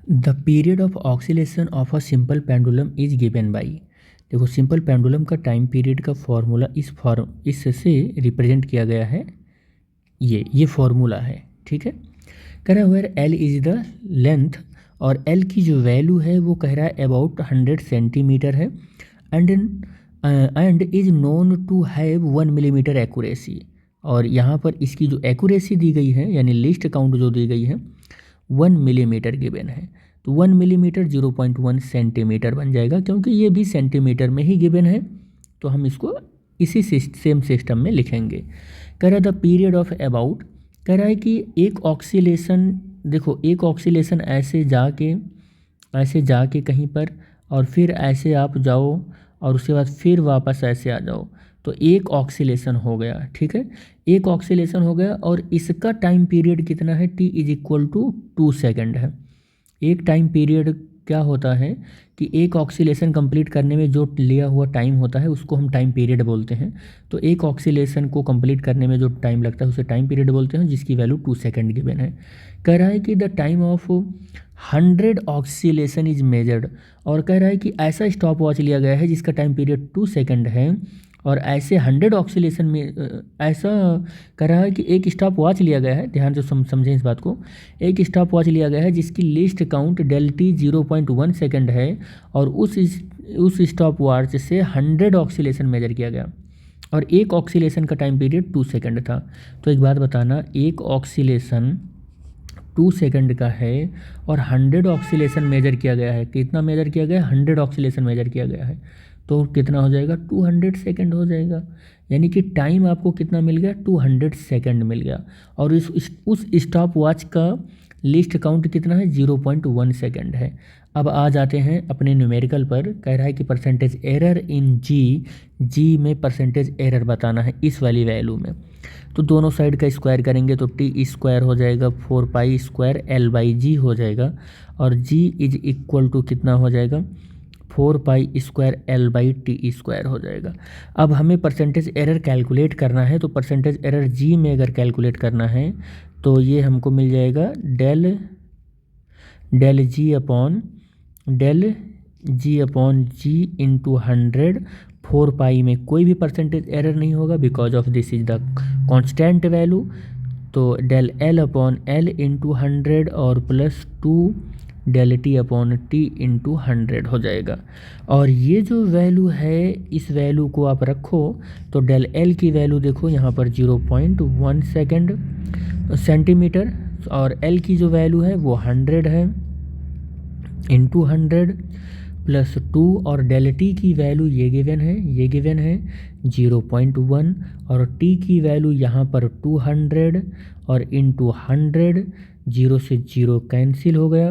The period of oscillation of a simple pendulum is given by. देखो simple pendulum का time period का formula इससे represent किया गया है। ये फॉर्मूला है, ठीक है। कह रहा है where L is the length, और एल की जो वैल्यू है वो कह रहा है अबाउट 100 सेंटीमीटर है, and is known to have 1 millimetre accuracy. और यहाँ पर इसकी जो एक्यूरेसी दी गई है यानी लिस्ट काउंट जो दी गई है 1 मिलीमीटर गिवन है। तो 1 मिलीमीटर 0.1 सेंटीमीटर बन जाएगा, क्योंकि ये भी सेंटीमीटर में ही गिवन है तो हम इसको इसी सेम सिस्टम में लिखेंगे। कह रहा द पीरियड ऑफ अबाउट, कह रहा है कि एक ऑक्सीलेशन, देखो एक ऑक्सीलेशन ऐसे जाके कहीं पर और फिर ऐसे आप जाओ और उसके बाद फिर वापस ऐसे आ जाओ, तो एक ऑक्सीलेशन हो गया, ठीक है। एक ऑक्सीलेशन हो गया और इसका टाइम पीरियड कितना है, t is equal to 2 second है। एक टाइम पीरियड क्या होता है कि एक ऑक्सीलेशन कंप्लीट करने में जो लिया हुआ टाइम होता है उसको हम टाइम पीरियड बोलते हैं। तो एक ऑक्सीलेशन को कंप्लीट करने में जो टाइम लगता है उसे टाइम पीरियड बोलते हैं, जिसकी वैल्यू 2 सेकेंड गिवन है। कह रहा है कि the time of 100 oscillation is measured, और कह रहा है कि ऐसा स्टॉप वॉच लिया गया है जिसका टाइम पीरियड 2 सेकेंड है, और ऐसे 100 ऑक्सीलेशन में ऐसा कह रहा है कि एक स्टॉप वॉच लिया गया है, ध्यान से समझें इस बात को। एक स्टॉप वॉच लिया गया है जिसकी list count del T 0.1 second है, और उस स्टॉप वॉच से 100 ऑक्सीलेशन मेजर किया गया, और एक ऑक्सीलेशन का टाइम पीरियड 2 सेकेंड था। तो एक बात बताना, एक ऑक्सीलेशन 2 सेकेंड का है और 100 ऑक्सीलेशन मेजर किया गया है। कितना मेजर किया गया है, 100 ऑक्सीलेशन मेजर किया गया है, तो कितना हो जाएगा, 200 सेकेंड हो जाएगा। यानी कि टाइम आपको कितना मिल गया, 200 सेकेंड मिल गया। और उस स्टॉप वॉच का लिस्ट काउंट कितना है, 0.1 सेकेंड है। अब आ जाते हैं अपने न्यूमेरिकल पर। कह रहा है कि परसेंटेज एरर इन जी में परसेंटेज एरर बताना है इस वाली वैल्यू में। तो दोनों साइड का स्क्वायर करेंगे तो टी स्क्वायर हो जाएगा 4 पाई स्क्वायर एल बाई जी हो जाएगा, और जी इज इक्वल टू कितना हो जाएगा, 4 pi square L by T square हो जाएगा। अब हमें परसेंटेज एरर कैलकुलेट करना है, तो परसेंटेज एरर जी में अगर कैलकुलेट करना है तो ये हमको मिल जाएगा del g upon g into 100। 4 pi में कोई भी परसेंटेज एरर नहीं होगा because of this is the constant value. तो del l upon l into 100 और plus 2 del t upon t into 100 हो जाएगा। और ये जो वैल्यू है इस वैल्यू को आप रखो, तो डेल एल की वैल्यू देखो यहाँ पर 0.1 सेंटीमीटर, और एल की जो वैल्यू है वो 100 है इंटू 100 प्लस 2, और डेल टी की वैल्यू ये गिवन है 0.1, और टी की वैल्यू यहाँ पर 200 और इंटू 100। 0 से 0 कैंसिल हो गया,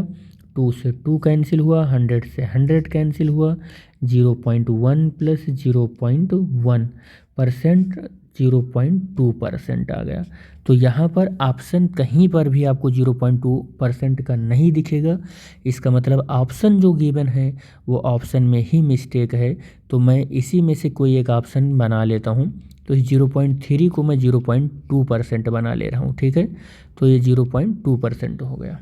2 से 2 कैंसिल हुआ, 100 से 100 कैंसिल हुआ, 0.1 प्लस 0.1% 0.2% आ गया। तो यहाँ पर ऑप्शन कहीं पर भी आपको 0.2% का नहीं दिखेगा, इसका मतलब ऑप्शन जो गिवन है वो ऑप्शन में ही मिस्टेक है। तो मैं इसी में से कोई एक ऑप्शन बना लेता हूँ, तो इस 0.3 को मैं 0.2% बना ले रहा हूँ, ठीक है। तो ये 0.2% हो गया।